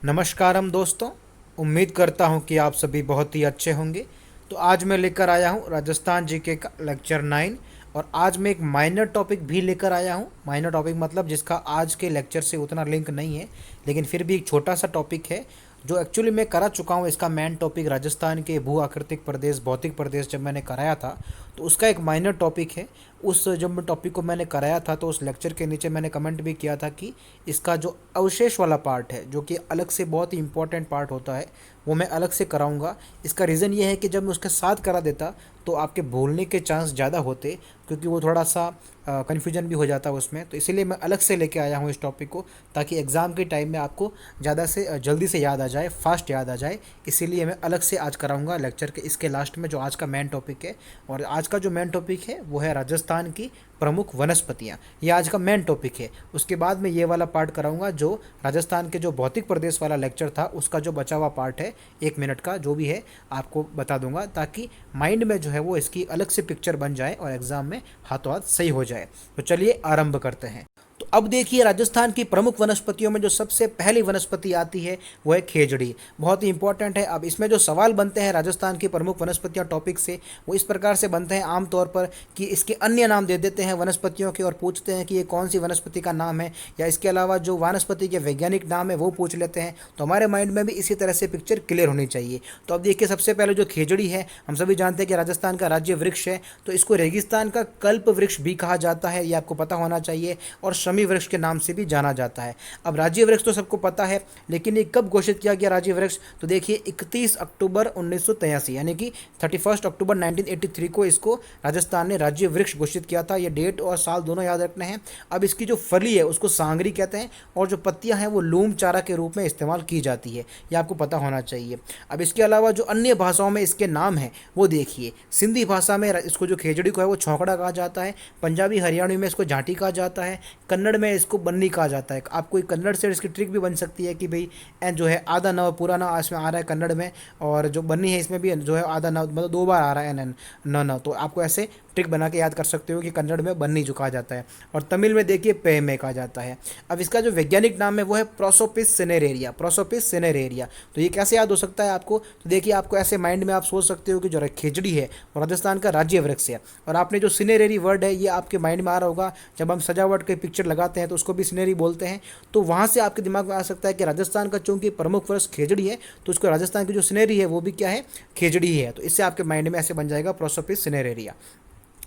नमस्कारम दोस्तों। उम्मीद करता हूँ कि आप सभी बहुत ही अच्छे होंगे। तो आज मैं लेकर आया हूँ राजस्थान जीके का लेक्चर 9। और आज मैं एक माइनर टॉपिक भी लेकर आया हूँ। माइनर टॉपिक मतलब जिसका आज के लेक्चर से उतना लिंक नहीं है, लेकिन फिर भी एक छोटा सा टॉपिक है जो एक्चुअली मैं करा चुका हूँ। इसका मेन टॉपिक राजस्थान के भू आकृतिक प्रदेश भौतिक प्रदेश जब मैंने कराया था, तो उसका एक माइनर टॉपिक है। उस जब टॉपिक को मैंने कराया था तो उस लेक्चर के नीचे मैंने कमेंट भी किया था कि इसका जो अवशेष वाला पार्ट है, जो कि अलग से बहुत ही इंपॉर्टेंट पार्ट होता है, वो मैं अलग से कराऊंगा। इसका रीज़न ये है कि जब मैं उसके साथ करा देता तो आपके भूलने के चांस ज़्यादा होते, क्योंकि वो थोड़ा सा कन्फ्यूजन भी हो जाता है उसमें। तो इसीलिए मैं अलग से लेके आया हूँ इस टॉपिक को, ताकि एग्ज़ाम के टाइम में आपको ज़्यादा से जल्दी से याद आ जाए, फास्ट याद आ जाए। इसीलिए मैं अलग से आज कराऊंगा लेक्चर के इसके लास्ट में, जो आज का मेन टॉपिक है। और आज का जो मेन टॉपिक है वो है राजस्थान की प्रमुख वनस्पतियाँ। ये आज का मेन टॉपिक है। उसके बाद मैं ये वाला पार्ट कराऊंगा जो राजस्थान के जो भौतिक प्रदेश वाला लेक्चर था उसका जो बचा हुआ पार्ट है, 1 मिनट का जो भी है, आपको बता दूंगा, ताकि माइंड में जो है वो इसकी अलग से पिक्चर बन जाए और एग्जाम में हाथों हाथ सही हो जाए। तो चलिए आरंभ करते हैं। तो अब देखिए, राजस्थान की प्रमुख वनस्पतियों में जो सबसे पहली वनस्पति आती है वो है खेजड़ी। बहुत ही इंपॉर्टेंट है। अब इसमें जो सवाल बनते हैं राजस्थान की प्रमुख वनस्पतियां टॉपिक से, वो इस प्रकार से बनते हैं आमतौर पर कि इसके अन्य नाम दे देते हैं वनस्पतियों के और पूछते हैं कि ये कौन सी वनस्पति का नाम है, या इसके अलावा जो वनस्पति के वैज्ञानिक नाम है वो पूछ लेते हैं। तो हमारे माइंड में भी इसी तरह से पिक्चर क्लियर होनी चाहिए। तो अब देखिए, सबसे पहले जो खेजड़ी है, हम सभी जानते हैं कि राजस्थान का राज्य वृक्ष है, तो इसको रेगिस्तान का कल्प वृक्ष भी कहा जाता है, ये आपको पता होना चाहिए। और शमी वृक्ष के नाम से भी जाना जाता है। अब राज्य वृक्ष तो सबको पता है, लेकिन ये कब घोषित किया गया राज्य वृक्ष? तो देखिए, 31 अक्टूबर 1983, यानी कि 31 अक्टूबर 1983 को इसको राजस्थान ने राज्य वृक्ष घोषित किया था। ये डेट और साल दोनों याद रखने हैं। अब इसकी जो फली है उसको सांगरी कहते हैं, और जो पत्तियां हैं वो लूम चारा के रूप में इस्तेमाल की जाती है, ये आपको पता होना चाहिए। अब इसके अलावा जो अन्य भाषाओं में इसके नाम हैं वो देखिए, सिंधी भाषा में इसको जो खेजड़ी को है वो छौकड़ा कहा जाता है, पंजाबी हरियाणवी में इसको झांटी कहा जाता है, कन्नड़ में इसको बन्नी कहा जाता है। आपको कन्नड़ से इसकी ट्रिक भी बन सकती है कि भाई जो है आधा नव पूरा ना इसमें आ रहा है कन्नड़ में, और जो बन्नी है इसमें भी जो है आधा नव, मतलब 2 बार आ रहा है एन न न, तो आपको ऐसे ट्रिक बना के याद कर सकते हो कि कन्नड़ में बन्नी जो कहा जाता है, और तमिल में देखिए पे में कहा जाता है। अब इसका जो वैज्ञानिक नाम है वो है प्रोसोपिस सिनेरेरिया। प्रोसोपिस सिनेरेरिया, तो ये कैसे याद हो सकता है आपको? तो देखिए, आपको ऐसे माइंड में आप सोच सकते हो कि जो खेजड़ी है वो राजस्थान का राज्य वृक्ष है, और आपने जो सिनेरेरी वर्ड है ये आपके माइंड में आ रहा होगा जब हम सजावट के पिक्चर लगाते हैं तो उसको भी सिनेरी बोलते हैं। तो वहाँ से आपके दिमाग में आ सकता है कि राजस्थान का चूंकि प्रमुख वृक्ष खेजड़ी है, तो उसको राजस्थान की जो सिनेरी है वो भी क्या है? खेजड़ी ही है। तो इससे आपके माइंड में ऐसे बन जाएगा प्रोसोपिस सिनेरेरिया।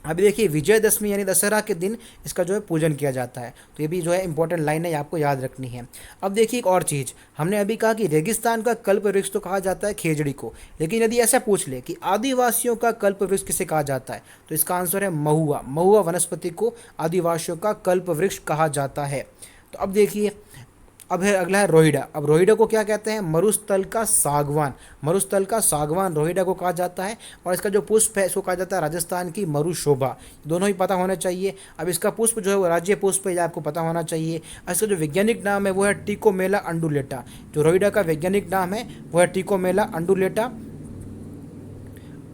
अभी देखिए, विजयदशमी यानी दशहरा के दिन इसका जो है पूजन किया जाता है। तो ये भी जो है इंपॉर्टेंट लाइन है, आपको याद रखनी है। अब देखिए, एक और चीज़, हमने अभी कहा कि रेगिस्तान का कल्प वृक्ष तो कहा जाता है खेजड़ी को, लेकिन यदि ऐसा पूछ ले कि आदिवासियों का कल्प वृक्ष किसे कहा जाता है, तो इसका आंसर है महुआ। महुआ वनस्पति को आदिवासियों का कल्प वृक्ष कहा जाता है। तो अब देखिए, अब है अगला है रोहिड़ा। अब रोहिड़ा को क्या कहते हैं? मरुस्थल का सागवान। मरुस्थल का सागवान रोहिड़ा को कहा जाता है। और इसका जो पुष्प है इसको कहा जाता है राजस्थान की मरुशोभा। दोनों ही पता होना चाहिए। अब इसका पुष्प जो है वो राज्य पुष्प है, ये आपको पता होना चाहिए। और इसका जो वैज्ञानिक नाम है वो है टिकोमेला अंडुलेटा। जो रोहिड़ा का वैज्ञानिक नाम है वो है टिकोमेला अंडुलेटा।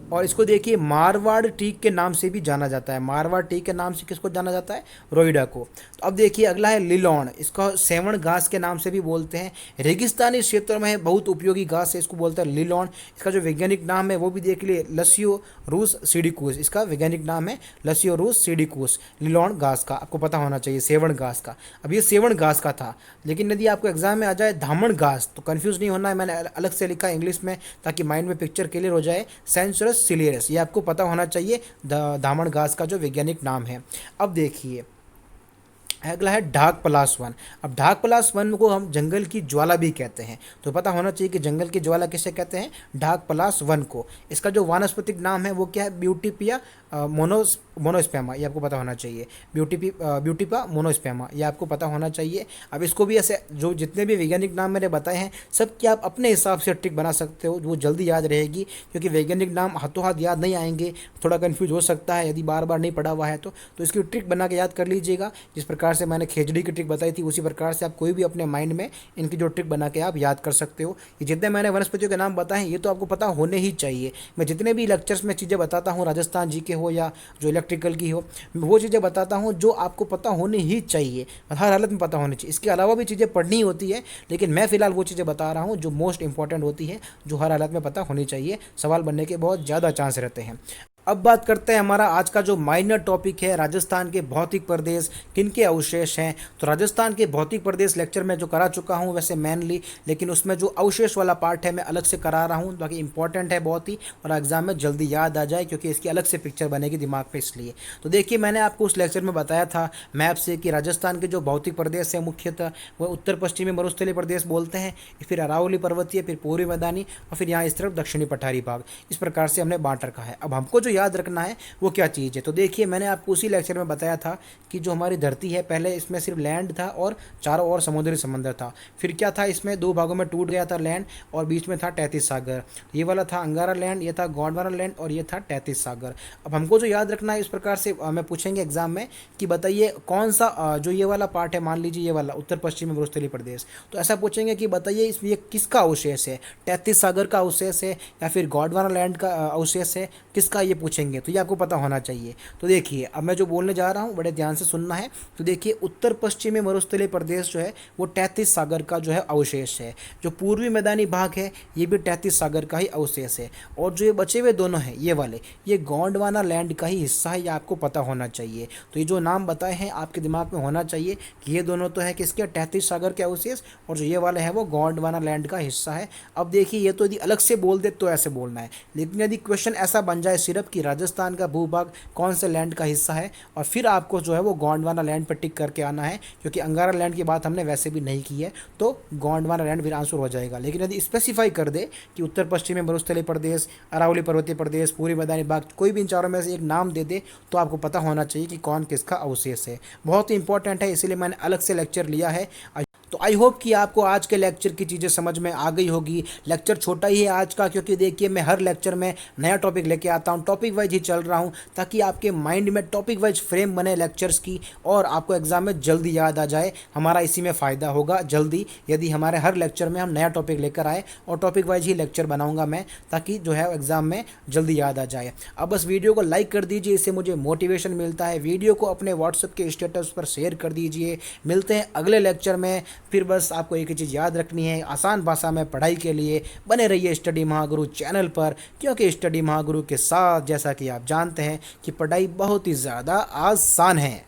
और इसको देखिए, मारवाड़ टीक के नाम से भी जाना जाता है। मारवाड़ टीक के नाम से किसको जाना जाता है? रोहिड़ा को। तो अब देखिए, अगला है लिलोन। इसको सेवण घास के नाम से भी बोलते हैं। रेगिस्तानी क्षेत्रों में बहुत उपयोगी घास है, इसको बोलते हैं लिलोन। इसका जो वैज्ञानिक नाम है वो भी देख लिए, लसियो रूस सीडिकूस। इसका वैज्ञानिक नाम है लसियो रूस सीडिकूस। लिलोन घास का आपको पता होना चाहिए, सेवण घास का। अब ये सेवण घास का था, लेकिन यदि आपको एग्जाम में आ जाए धामण घास, तो कन्फ्यूज़ नहीं होना है, मैंने अलग से लिखा इंग्लिश में ताकि माइंड में पिक्चर क्लियर हो जाए। सेंसरस सिलियरस, ये आपको पता होना चाहिए दामन घास का जो वैज्ञानिक नाम है। अब देखिए, अगला है ढाक पलाश वन। अब ढाक पलाश वन को हम जंगल की ज्वाला भी कहते हैं, तो पता होना चाहिए कि जंगल की ज्वाला किसे कहते हैं? ढाक पलाश वन को। इसका जो वानस्पतिक नाम है वो क्या है? ब्यूटीपिया मोनोस्पेमा, ये आपको पता होना चाहिए। ब्यूटीपा मोनोस्पेमा, ये आपको पता होना चाहिए। अब इसको भी ऐसे जो जितने भी वैज्ञानिक नाम मैंने बताए हैं सब क्या आप अपने हिसाब से ट्रिक बना सकते हो, वो जल्दी याद रहेगी, क्योंकि वैज्ञानिक नाम हाथों हाथ याद नहीं आएंगे, थोड़ा कन्फ्यूज हो सकता है यदि बार बार नहीं पढ़ा हुआ है तो इसकी ट्रिक बना के याद कर लीजिएगा, जिस प्रकार से मैंने खेजड़ी की ट्रिक बताई थी, उसी प्रकार से आप कोई भी अपने माइंड में इनकी जो ट्रिक बना के आप याद कर सकते हो। ये जितने मैंने वनस्पतियों के नाम बताए हैं ये तो आपको पता होने ही चाहिए। मैं जितने भी लेक्चर्स में चीज़ें बताता हूँ, राजस्थान जी के हो या जो इलेक्ट्रिकल की हो, वो चीज़ें बताता हूँ जो आपको पता होनी ही चाहिए, हर हालत में पता होनी चाहिए। इसके अलावा भी चीज़ें पढ़नी होती है, लेकिन मैं फ़िलहाल वो चीज़ें बता रहा हूँ जो मोस्ट इंपॉर्टेंट होती है, जो हर हालत में पता होनी चाहिए, सवाल बनने के बहुत ज़्यादा चांस रहते हैं। अब बात करते हैं हमारा आज का जो माइनर टॉपिक है, राजस्थान के भौतिक प्रदेश किन के अवशेष हैं। तो राजस्थान के भौतिक प्रदेश लेक्चर में जो करा चुका हूं वैसे मेनली, लेकिन उसमें जो अवशेष वाला पार्ट है मैं अलग से करा रहा हूं, ताकि इंपॉर्टेंट है बहुत ही और एग्जाम में जल्दी याद आ जाए, क्योंकि इसकी अलग से पिक्चर बनेगी दिमाग पे इसलिए। तो देखिए, मैंने आपको उस लेक्चर में बताया था मैप से कि राजस्थान के जो भौतिक प्रदेश है मुख्यतः वह उत्तर पश्चिमी मरुस्थलीय प्रदेश बोलते हैं, फिर अरावली पर्वतीय, फिर पूर्वी मैदानी और फिर यहाँ इस तरफ दक्षिणी पठारी भाग। इस प्रकार से हमने बांट रखा है। अब हमको जो याद रखना है वो क्या चीज़ है, तो देखिए मैंने आपको उसी लेक्चर में बताया था कि जो हमारी धरती है, पहले इसमें सिर्फ लैंड था और चारों ओर समुद्री समंदर था। फिर क्या था, इसमें दो भागों में टूट गया था लैंड और बीच में था 33 सागर। ये वाला था अंगारा लैंड, ये था गोंडवाना लैंड और ये था 33 सागर। अब हमको जो याद रखना है, इस प्रकार से हमें पूछेंगे एग्जाम में कि बताइए कौन सा जो ये वाला पार्ट है, मान लीजिए ये वाला उत्तर पश्चिमी मरुस्थलीय प्रदेश, तो ऐसा पूछेंगे कि बताइए इसमें किसका अवशेष है, 33 सागर का अवशेष है या फिर गोंडवाना लैंड का अवशेष है, किसका, ये पूछेंगे। तो ये आपको पता होना चाहिए। तो देखिए अब मैं जो बोलने जा रहा हूँ बड़े ध्यान से सुनना है। तो देखिए, उत्तर पश्चिमी मरुस्थलीय प्रदेश जो है वो 33 सागर का जो है अवशेष है। जो पूर्वी मैदानी भाग है ये भी 33 सागर का ही अवशेष है। और जो ये बचे हुए दोनों हैं ये वाले, ये गोंडवाना लैंड का ही हिस्सा है, ये आपको पता होना चाहिए। तो ये जो नाम बताए हैं आपके दिमाग में होना चाहिए कि ये दोनों तो है किसके, 33 सागर के अवशेष, और जो ये वाले हैं वो गोंडवाना लैंड का हिस्सा है। अब देखिए, ये तो यदि अलग से बोल दे तो ऐसे बोलना है, लेकिन यदि क्वेश्चन ऐसा बन जाए सिर्फ कि राजस्थान का भूभाग कौन से लैंड का हिस्सा है, और फिर आपको जो है वो गोंडवाना लैंड पर टिक करके आना है, क्योंकि अंगारा लैंड की बात हमने वैसे भी नहीं की है, तो गोंडवाना लैंड फिर आंसर हो जाएगा। लेकिन यदि स्पेसिफाई कर दे कि उत्तर पश्चिमी मरुस्थलीय प्रदेश, अरावली पर्वतीय प्रदेश, पूर्वी मैदानी भाग, कोई भी इन चारों में से एक नाम दे दे, तो आपको पता होना चाहिए कि कौन किसका अवशेष है। बहुत ही इंपॉर्टेंट है, इसीलिए मैंने अलग से लेक्चर लिया है। तो आई होप कि आपको आज के लेक्चर की चीज़ें समझ में आ गई होगी। लेक्चर छोटा ही है आज का, क्योंकि देखिए मैं हर लेक्चर में नया टॉपिक लेके आता हूँ, टॉपिक वाइज ही चल रहा हूँ, ताकि आपके माइंड में टॉपिक वाइज फ्रेम बने लेक्चर्स की और आपको एग्जाम में जल्दी याद आ जाए। हमारा इसी में फ़ायदा होगा जल्दी, यदि हमारे हर लेक्चर में हम नया टॉपिक लेकर आए, और टॉपिक वाइज ही लेक्चर बनाऊँगा मैं, ताकि जो है एग्ज़ाम में जल्दी याद आ जाए। अब बस वीडियो को लाइक कर दीजिए, इससे मुझे मोटिवेशन मिलता है। वीडियो को अपने व्हाट्सएप के स्टेटस पर शेयर कर दीजिए। मिलते हैं अगले लेक्चर में। फिर बस आपको एक ही चीज़ याद रखनी है, आसान भाषा में पढ़ाई के लिए बने रहिए स्टडी महागुरु चैनल पर, क्योंकि स्टडी महागुरु के साथ जैसा कि आप जानते हैं कि पढ़ाई बहुत ही ज़्यादा आसान है।